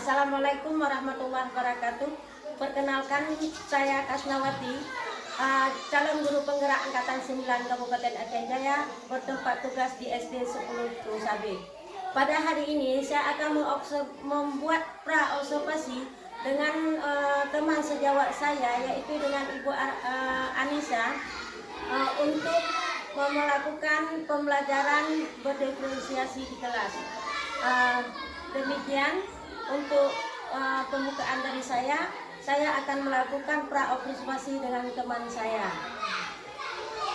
Assalamualaikum warahmatullahi wabarakatuh. Perkenalkan, saya Kasnawati, calon guru penggerak Angkatan 9 Kabupaten Aceh Jaya, bertempat tugas di SD 10 Tusabe. Pada hari ini saya akan membuat pra-observasi dengan teman sejawat saya, yaitu dengan Ibu Anissa, untuk melakukan pembelajaran berdiferensiasi di kelas. Demikian untuk pembukaan dari saya akan melakukan pra-observasi dengan teman saya.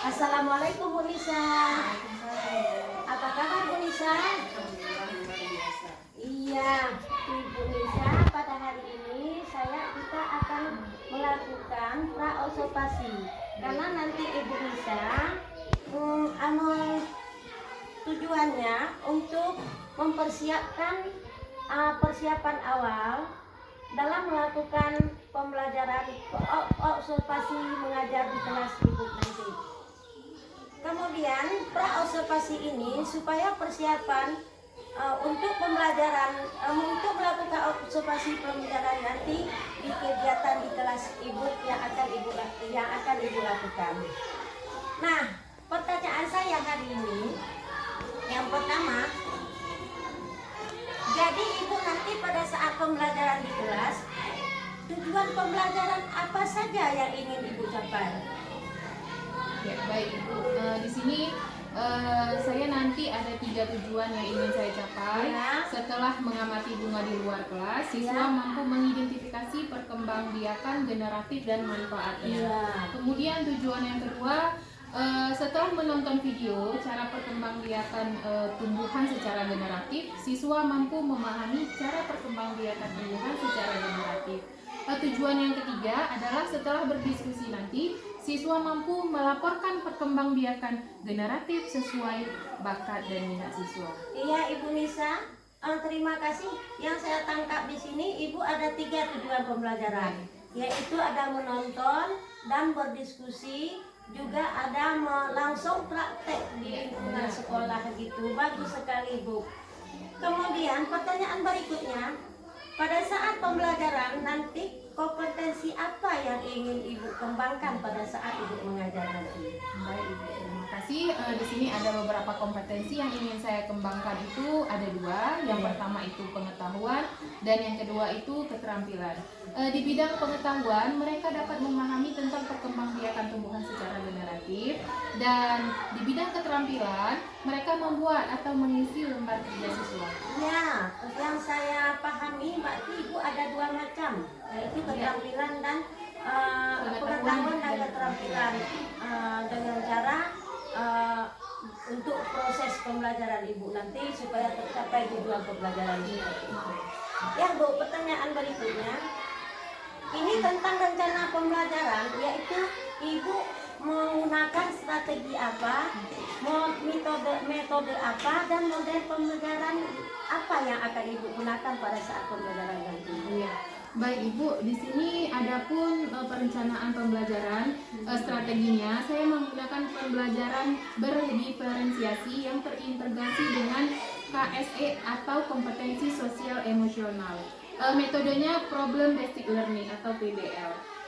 Assalamualaikum Bu Nisa. Apa kabar Bu Nisa? Iya, Ibu Nisa, pada hari ini kita akan melakukan pra-observasi karena nanti Ibu Nisa tujuannya untuk mempersiapkan persiapan awal dalam melakukan pembelajaran observasi mengajar di kelas Ibu nanti. Kemudian pra-observasi ini supaya persiapan untuk pembelajaran untuk melakukan observasi pembelajaran nanti di kegiatan di kelas Ibu yang akan Ibu lakukan. Nah, pertanyaan saya hari ini yang pertama, jadi Ibu nanti pada saat pembelajaran di kelas, tujuan pembelajaran apa saja yang ingin Ibu capai? Ya, baik Ibu. Di sini saya nanti ada 3 tujuan yang ingin saya capai. Ya. Setelah mengamati bunga di luar kelas, siswa mampu mengidentifikasi perkembangbiakan generatif dan manfaatnya. Ya. Kemudian tujuan yang kedua, setelah menonton video cara perkembangbiakan tumbuhan secara generatif, siswa mampu memahami cara perkembangbiakan tumbuhan secara generatif. Tujuan yang ketiga adalah setelah berdiskusi nanti, siswa mampu melaporkan perkembangbiakan generatif sesuai bakat dan minat siswa. Iya Ibu Nisa, terima kasih. Yang saya tangkap di sini Ibu ada 3 tujuan pembelajaran, yaitu ada menonton dan berdiskusi, juga ada langsung praktek di lingkungan sekolah gitu. Bagus sekali Ibu. Kemudian pertanyaan berikutnya, pada saat pembelajaran nanti kompetensi apa yang ingin Ibu kembangkan pada saat Ibu mengajar nanti? Baik Ibu, terima kasih. Di sini ada beberapa kompetensi yang ingin saya kembangkan, itu ada 2. Yang pertama itu pengetahuan dan yang kedua itu keterampilan. Di bidang pengetahuan, mereka dapat memahami tentang perkembangbiakan tumbuhan secara generatif, dan di bidang keterampilan, mereka membuat atau mengisi lembar kerja siswa. Ya, yang saya pahami berarti Ibu ada 2 macam, yaitu keterampilan dan pengetahuan dan keterampilan, dengan cara untuk proses pembelajaran Ibu nanti supaya tercapai tujuan pembelajaran Ibu. Ya Bu, pertanyaan berikutnya ini tentang rencana pembelajaran, yaitu Ibu menggunakan strategi apa, metode apa, dan model pembelajaran apa yang akan Ibu gunakan pada saat pembelajaran nanti. Iya. Baik Ibu, di sini adapun perencanaan pembelajaran, strateginya saya menggunakan pembelajaran berdiferensiasi yang terintegrasi dengan KSE atau kompetensi sosial emosional. Metodenya problem based learning atau PBL.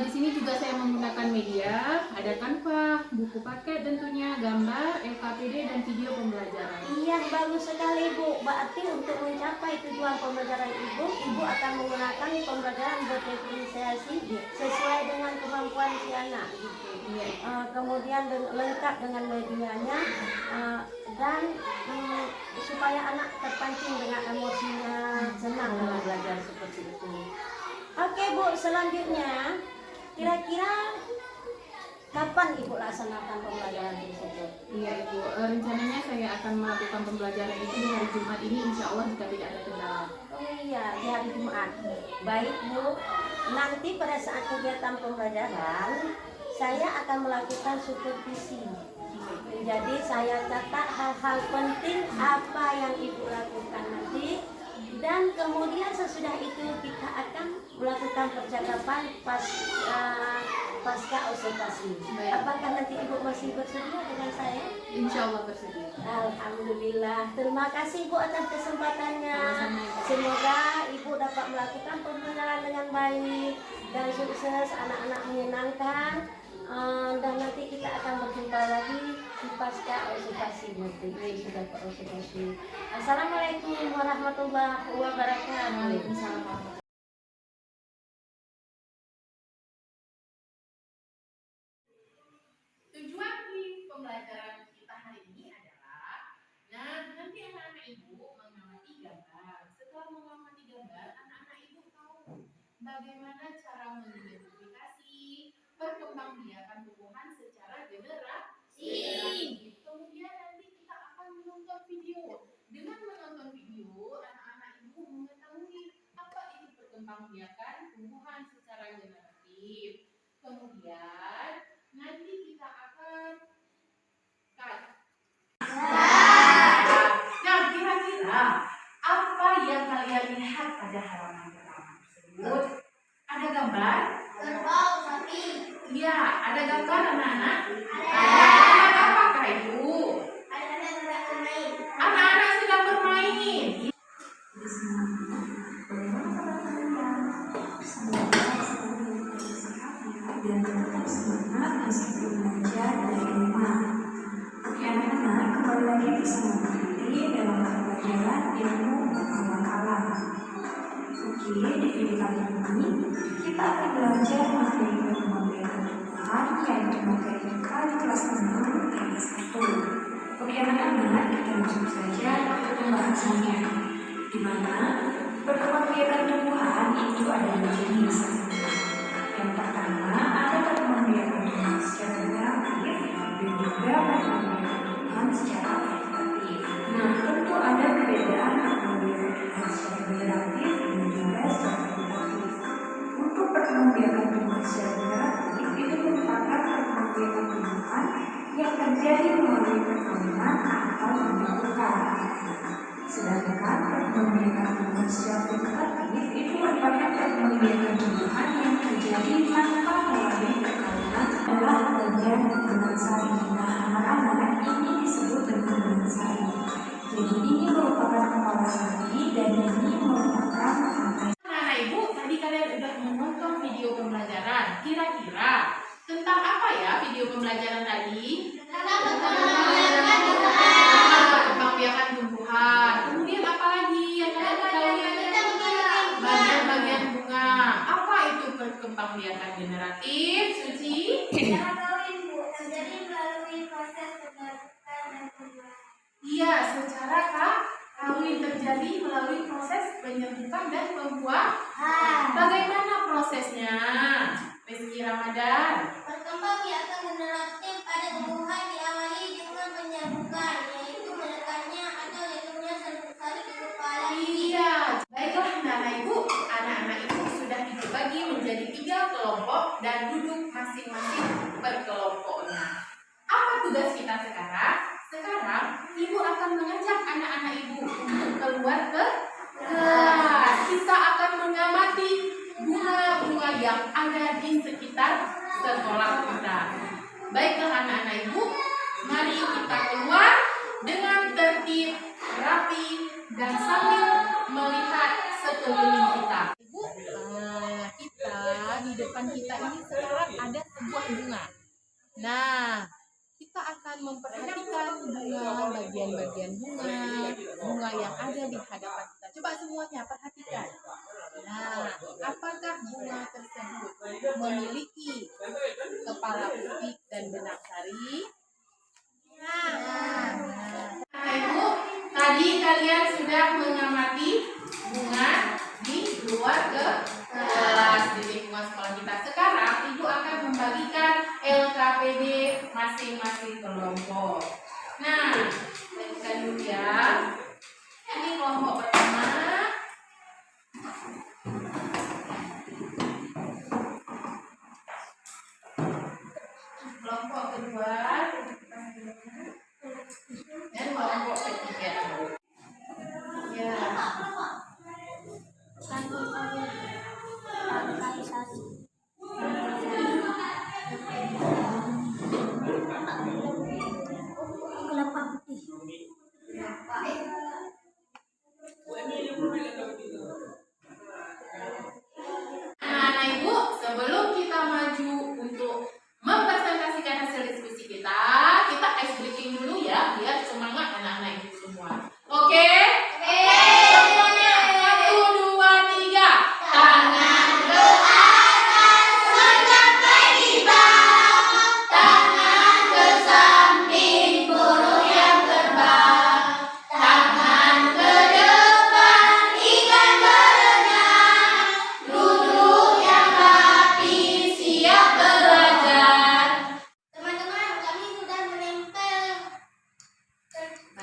Di sini juga saya menggunakan media, ada Canva, buku paket tentunya, gambar, LKPD dan video pembelajaran. Iya, bagus sekali Bu. Berarti untuk mencapai tujuan pembelajaran Ibu akan menggunakan pembelajaran berdiferensiasi sesuai dengan kemampuan si anak gitu. Kemudian lengkap dengan medianya, dan supaya anak terpancing dengan emosinya, senang dalam belajar seperti itu. Oke Bu, selanjutnya kira-kira kapan Ibu laksanakan pembelajaran tersebut? Iya Ibu, rencananya saya akan melakukan pembelajaran itu di hari Jumat ini, insya Allah jika tidak ada kendala. Oh iya, di hari Jumat. Baik Bu, nanti pada saat kegiatan pembelajaran saya akan melakukan supervisi. Jadi saya catat hal-hal penting apa yang Ibu lakukan nanti, dan kemudian sesudah itu kita akan melakukan percakapan pasca observasi. Apakah nanti Ibu masih bersedia dengan saya? Insya Allah bersedia. Alhamdulillah. Terima kasih Bu atas kesempatannya. Semoga Ibu dapat melakukan pembelajaran dengan baik dan sukses, anak-anak menyenangkan. Dan nanti kita akan berjumpa lagi di pasca observasi nanti. Sudah observasi. Assalamualaikum warahmatullahi wabarakatuh. Tujuan di pembelajaran kita hari ini adalah, nanti anak-anak ibu mengamati gambar. Setelah mengamati gambar, anak-anak ibu tahu bagaimana cara mengidentifikasi perkembangbiakan tumbuhan secara generasi. Kemudian nanti kita akan menonton video. Dengan menonton video, anak-anak ibu mengetahui apa itu perkembangbiakan tumbuhan secara generatif. Kemudian nanti kita akan nah, kira-kira apa yang kalian lihat pada halaman pertama tersebut? Ada gambar? Kerbau, sapi. Iya, ada gambar anak-anak? Ada gambar apakah itu? Anak-anak sedang bermain. Anak-anak sedang bermain. Dan tetap semangat meskipun belajar dari rumah. Oke anak-anak, kembali lagi bersama Bu Fitri dalam pembelajaran ilmu pengetahuan alam. Oke, di video kali ini kita akan belajar materi perkembangbiakan tumbuhan yaitu materi K di kelas 6 kelas 1. Oke anak-anak, kita langsung saja ke pembahasannya. Di mana perkembangbiakan tumbuhan itu ada dua jenis. Yang pertama ada perkembangbiakan tumbuhan secara generatif dan juga perkembangbiakan tumbuhan secara vegetatif. Nah, tentu ada perbedaan perkembangbiakan tumbuhan secara generatif dan juga secara vegetatif. Untuk perkembangbiakan tumbuhan secara generatif itu merupakan perkembangbiakan tumbuhan yang terjadi melalui perkawinan atau pembentukan. Sedangkan perkembangbiakan tumbuhan secara vegetatif itu merupakan perkembangbiakan tumbuhan yang terjadi tanpa melalui perkawinan adalah bagian benang sari. Nah, anak-anak ini disebut dengan benang sari. Jadi ini merupakan kepala sari dan ini merupakan rantai. Nah, Ibu, tadi kalian sudah menonton video pembelajaran. Kira-kira tentang apa ya video pembelajaran tadi? Tentang perkembangbiakan tumbuhan. Tentang perkembangbiakan tumbuhan. Kemudian apa lagi yang kalian ketahui? Bagian-bagian bunga. Apa itu perkembangbiakan generatif, Suci? Cara kawin, Bu, terjadi melalui proses penyerbukan dan pembuahan. Iya, secara kawin terjadi melalui proses penyerbukan dan pembuahan. Bagaimana prosesnya? Rizky Ramadan. Perkembangbiakan generatif pada tumbuhan diawali dengan penyerbukan, yaitu menekannya atau jatuhnya serbuk sari ke kepala. Iya, baiklah anak-anak ibu sudah dibagi menjadi 3 kelompok dan duduk masing-masing per kelompoknya. Apa tugas kita sekarang? Sekarang ibu akan mengajak anak-anak ibu untuk keluar ke kelas. Kita akan mengamati bunga-bunga yang ada di sekitar sekolah kita. Baiklah anak-anak ibu, mari kita keluar dengan tertib, rapi, dan sambil melihat sekeliling kita. Ibu, kita di depan kita ini sekarang ada sebuah bunga. Nah, kita akan memperhatikan bagian-bagian bunga yang ada di hadapan kita. Coba semuanya perhatikan. Nah, apakah bunga tersebut memiliki kepala putih dan benang sari? Nah, Ibu, tadi kalian sudah mengamati bunga di luar ke kelas di lingkungan sekolah kita. Sekarang Ibu akan membagikan LKPD masing-masing kelompok. Nah, lihat dulu ya. Ini kelompok pertama. Kelompok kedua. Dan kelompok ketiga. Ya. Satu-satu.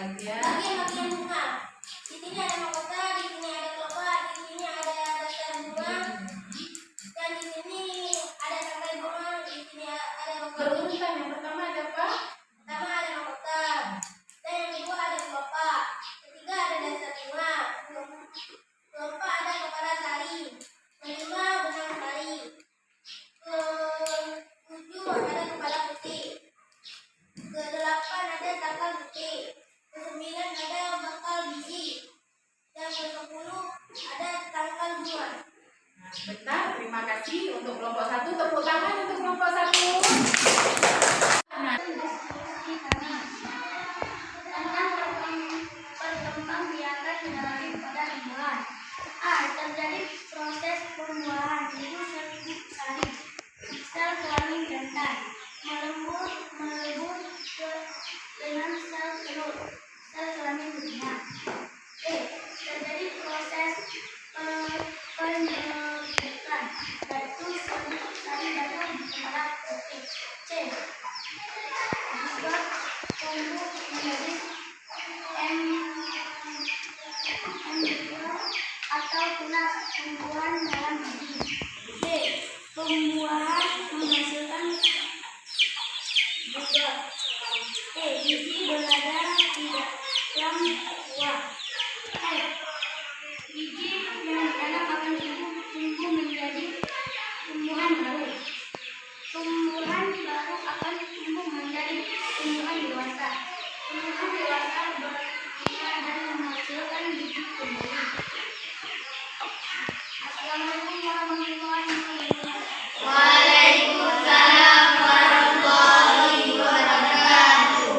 bagian bunga. Di sini ada mahkota, di sini ada kelopak, di sini ada daftar bunga, dan di sini ada tangkai bunga, di sini ada mahkota. Berurutan, yang pertama ada apa? Pertama ada mahkota, dan yang kedua ada kelopak, ketiga ada dasar bunga, keempat ada kepala sari, kelima benang sari, ketujuh ada kepala putih, kedelapan ada tangkal putih, kesembilan ada bakal biji, dan ke-10 ada tangkal bunga. Bentar, terima kasih untuk kelompok 1. Tepuk tangan untuk kelompok 1. Nah, Diskusi kami tentang perkembangbiakan generasi pada tumbuhan. A. Terjadi proses pembuahan yaitu sari, sel kelamin jantan melebur dengan sel telur, sel kelamin betina. B. Terjadi proses penyembuhan yaitu sari baru di kepala putih. C. Dibuat tumbuh menjadi embryo atau tunas tumbuhan dalam biji. D. Pembuahan menghasilkan buah. E. Biji berada di dalam buah. F. Biji yang ditanam akan tumbuh menjadi tumbuhan baru. Tumbuhan baru akan tumbuh menjadi tumbuhan dewasa. Tumbuhan dewasa berbunga dan menghasilkan biji kembali. Assalamualaikum warahmatullahi wabarakatuh. Waalaikumsalam warahmatullahi wabarakatuh.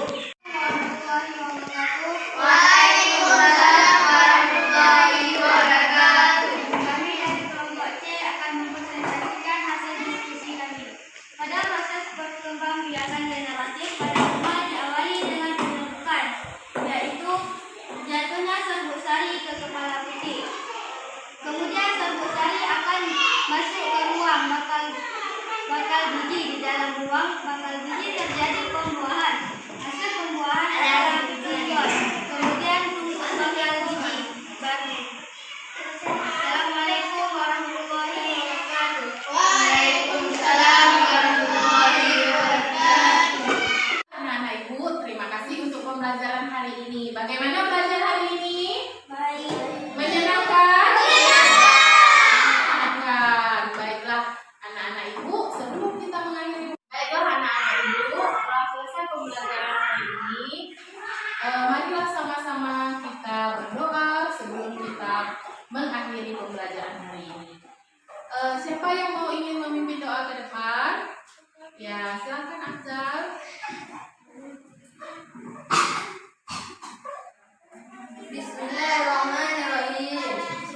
Waalaikumsalam warahmatullahi wabarakatuh. Kami dari kelompok C akan mempresentasikan hasil diskusi kami. Pada proses perkembangbiakan generatif pada tumbuhan diawali dengan penyembuhan, yaitu jatuhnya serbuk sari ke kepala putih. Kemudian serbuk sari akan masuk ke ruang bakal biji. Di dalam ruang bakal biji terjadi pembuahan. Hasil pembuahan adalah biji ion. Kemudian tumbuh bakal biji baru. Assalamualaikum warahmatullahi wabarakatuh. Waalaikumsalam warahmatullahi wabarakatuh. anak-anak Ibu, terima kasih untuk pembelajaran hari ini. Bagaimana belajar hari ini? Baik. Menyenangkan? Menyenangkan. Baiklah, anak-anak Ibu, sebelum kita mengakhiri, baiklah anak-anak Ibu, setelah selesai pembelajaran hari ini, marilah sama-sama kita berdoa sebelum kita mengakhiri pembelajaran hari ini. Siapa yang mau ingin memimpin doa ke depan? Ya, silakan Afzal. Bismillahirrahmanirrahim.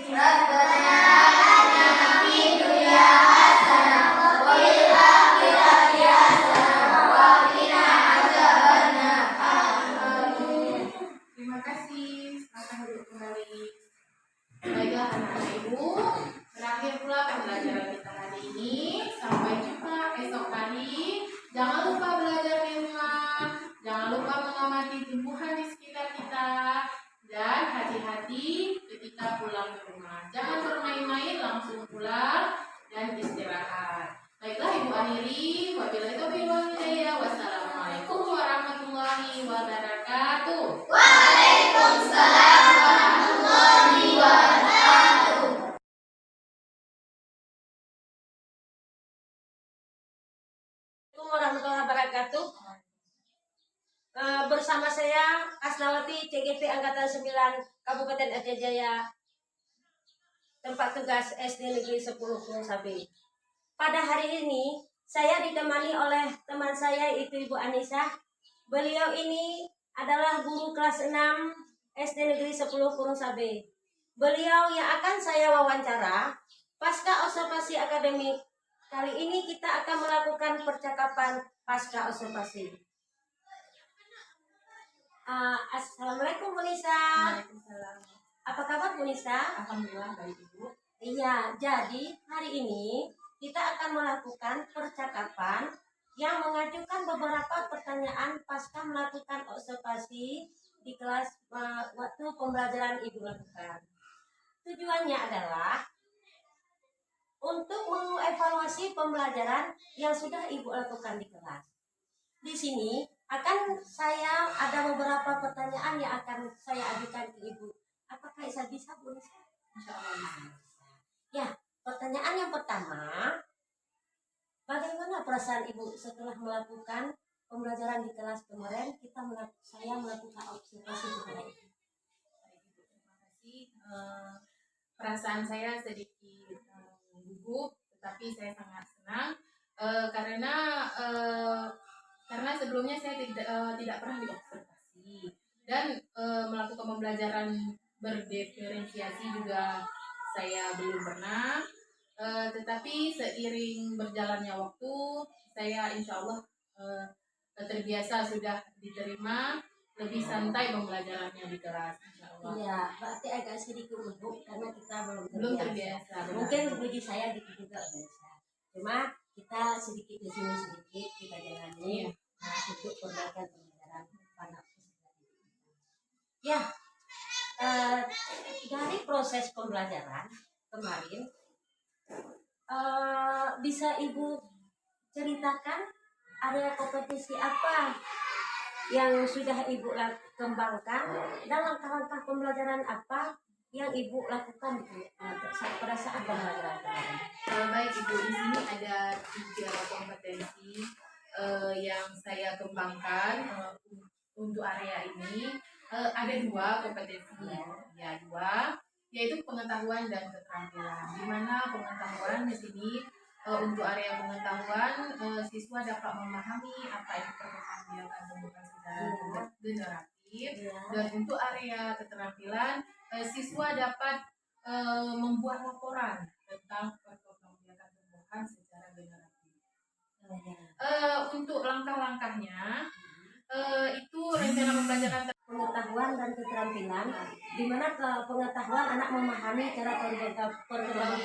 Rabbana atina fid dunya hasanah wa fil akhirati hasanah wa qina adzabannar. Amin. Terima kasih. Silakan duduk kembali. Baiklah anak-anak Ibu, berakhir pula pembelajaran kita hari ini. Sampai jumpa esok hari. Jangan lupa belajar di rumah. Jangan lupa mengamati tumbuhan di sekitar kita. Dan hati-hati ketika pulang ke rumah. Jangan bermain-main, langsung pulang dan istirahat. Baiklah Ibu akhiri. Wabillahi taufiq wal hidayah. Wassalamualaikum warahmatullahi wabarakatuh. Waalaikumsalam warahmatullahi wabarakatuh. Assalamualaikum warahmatullahi wabarakatuh. Bersama saya Asnawati, CGP Angkatan 9 Kabupaten Aceh Jaya, tempat tugas SD Negeri 10 Gunung Sapi. Pada hari ini saya ditemani oleh teman saya, yaitu Ibu Anissa. Beliau ini adalah guru kelas 6 SD Negeri 10 Gunung Sapi. Beliau yang akan saya wawancara pasca observasi akademik. Kali ini kita akan melakukan percakapan pasca observasi. Assalamualaikum Bu Nisa. Waalaikumsalam. Apa kabar Bu Nisa? Alhamdulillah baik Ibu. Iya, jadi hari ini kita akan melakukan percakapan yang mengajukan beberapa pertanyaan pasca melakukan observasi di kelas waktu pembelajaran Ibu lakukan. Tujuannya adalah untuk mengevaluasi pembelajaran yang sudah Ibu lakukan di kelas. Di sini akan saya ada beberapa pertanyaan yang akan saya ajukan ke Ibu. Apakah bisa Bu? Insyaallah bisa. Ya, pertanyaan yang pertama, bagaimana perasaan Ibu setelah melakukan pembelajaran di kelas kemarin? Saya melakukan observasi kepada Ibu. Terima kasih. Perasaan saya sedikit gugup, tetapi saya sangat senang karena sebelumnya saya tidak pernah diobservasi dan melakukan pembelajaran berdiferensiasi juga saya belum pernah. Tetapi seiring berjalannya waktu, saya insya Allah terbiasa sudah diterima, lebih santai pembelajarannya di kelas, insya Allah. Iya, berarti agak sedikit gugup karena kita Belum terbiasa. Mungkin bagi saya gitu juga biasa. Cuma kita sedikit di sini sedikit kita jalani untuk perbaikan pembelajaran pada ya. Dari proses pembelajaran kemarin, bisa Ibu ceritakan ada kompetisi apa yang sudah Ibu kembangkan dan langkah-langkah pembelajaran apa yang Ibu lakukan pada saat pembelajaran kemarin? Baik Ibu, di sini ada 3 kompetensi yang saya kembangkan untuk area ini. Ada 2 kompetensi, ya 2, yaitu pengetahuan dan keterampilan. Di mana pengetahuan di sini untuk area pengetahuan siswa dapat memahami apa yang diperkenalkan tumbuhan secara generatif, dan untuk area keterampilan siswa dapat membuat laporan tentang perkembangan tumbuhan secara generatif. Untuk langkah-langkahnya itu rencana pembelajaran pengetahuan dan keterampilan, di mana pengetahuan anak memahami cara perkembangan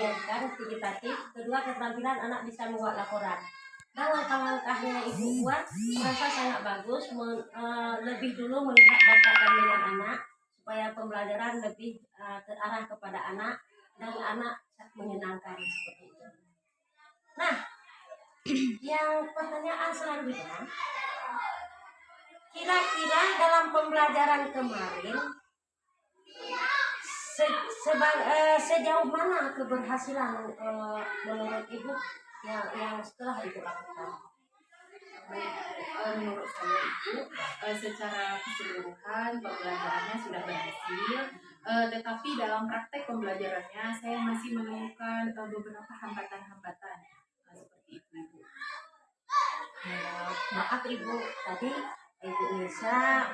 vegetatif, kedua keterampilan anak bisa membuat laporan. Dan langkah-langkahnya Ibu buat merasa sangat bagus, lebih dulu melihat bakat dan minat anak supaya pembelajaran lebih terarah kepada anak dan anak menyenangkan seperti itu. Nah, yang pertanyaan selanjutnya, kira-kira dalam pembelajaran kemarin sejauh mana keberhasilan menurut Ibu yang setelah Ibu lakukan? Menurut saya itu secara keseluruhan pembelajarannya sudah berhasil, tetapi dalam praktek pembelajarannya saya masih menemukan beberapa hambatan-hambatan seperti itu Ibu. Maaf Ibu, tadi Ibu Nisa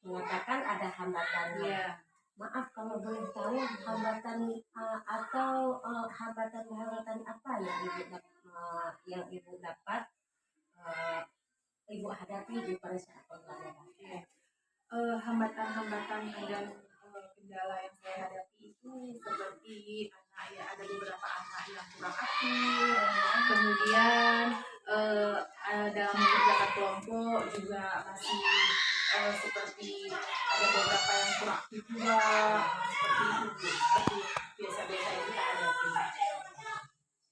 mengatakan ada hambatannya. Ya. Maaf kalau boleh tahu hambatan atau hambatan apa yang Ibu dapat Ibu hadapi di pada saat pembelajaran? Hambatan-hambatan dan kendala yang saya hadapi itu seperti ada beberapa anak yang kurang aktif, kemudian dalam mengerjakan kelompok juga masih seperti ada beberapa yang kurang aktif juga, seperti biasa-biasa yang kita hadapi.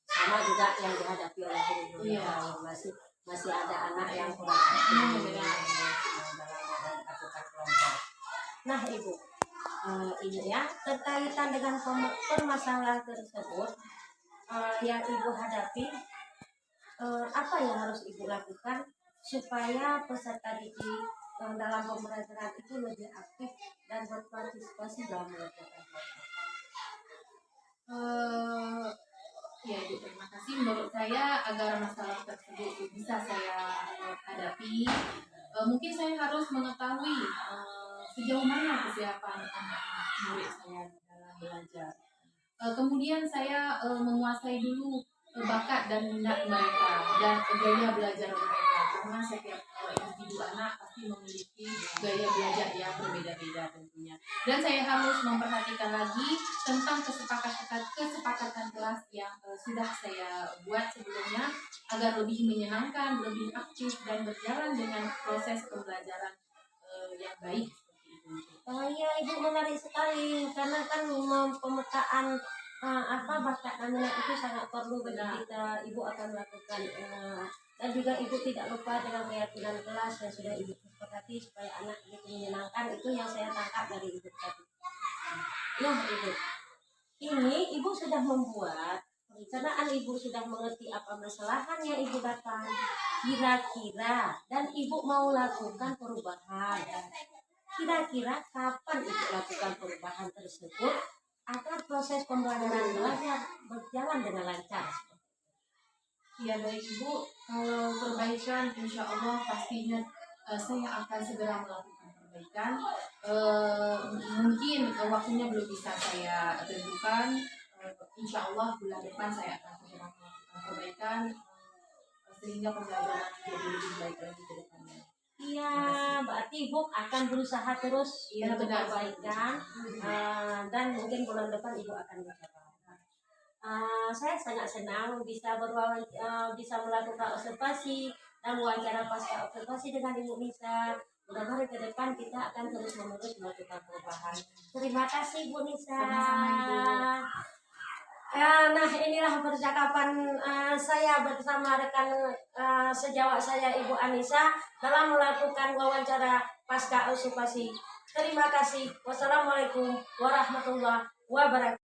Sama juga yang dihadapi oleh Ibu. Iya. Masih ada anak yang kurang aktif dalam melakukan kelompok. Nah Ibu, ini ya terkaitan dengan permasalahan tersebut yang Ibu hadapi, apa yang harus Ibu lakukan supaya peserta didik dalam pembelajaran itu lebih aktif dan berpartisipasi dalam mengerjakan kelompok? Ya Ibu, terima kasih. Menurut saya agar masalah tersebut bisa saya hadapi, mungkin saya harus mengetahui sejauh mana kesiapan anak-anak murid saya dalam belajar. Kemudian saya menguasai dulu bakat dan minat mereka dan gaya belajar mereka, karena setiap individu anak pasti memiliki gaya belajar yang berbeda-beda tentunya. Dan saya harus memperhatikan lagi tentang kesepakatan kelas yang sudah saya buat sebelumnya agar lebih menyenangkan, lebih aktif dan berjalan dengan proses pembelajaran yang baik seperti itu. Iya, Ibu menarik sekali karena kan pemetaan bakat dan minat itu sangat perlu bagi kita. Ibu akan melakukan dan juga Ibu tidak lupa dengan keyakinan kelas yang sudah Ibu sepakati supaya anak itu menyenangkan. Itu yang saya tangkap dari Ibu tadi. Ya Ibu, ini Ibu sudah membuat perencanaan, Ibu sudah mengerti apa masalahan yang Ibu datang kira-kira, dan Ibu mau lakukan perubahan. Kira-kira kapan Ibu lakukan perubahan tersebut agar proses pembelajaran belajar berjalan dengan lancar? Ya baik Ibu, kalau perbaikan insya Allah pastinya saya akan segera melakukan perbaikan. Mungkin waktunya belum bisa saya tentukan. Insya Allah bulan depan saya akan segera melakukan perbaikan sehingga pembelajaran jadi lebih baik lagi ke depannya. Iya, berarti Ibu akan berusaha terus untuk benar. perbaikan, dan mungkin bulan depan Ibu akan mencoba. Saya sangat senang bisa bisa melakukan observasi dan wawancara pasca observasi dengan Ibu Nisa. Mudah-mudahan ke depan kita akan terus-menerus melakukan perubahan. Terima kasih Bu Nisa. Sama-sama, Ibu. Nah inilah percakapan saya bersama rekan sejawat saya Ibu Anissa dalam melakukan wawancara pasca observasi. Terima kasih. Wassalamualaikum warahmatullahi wabarakatuh.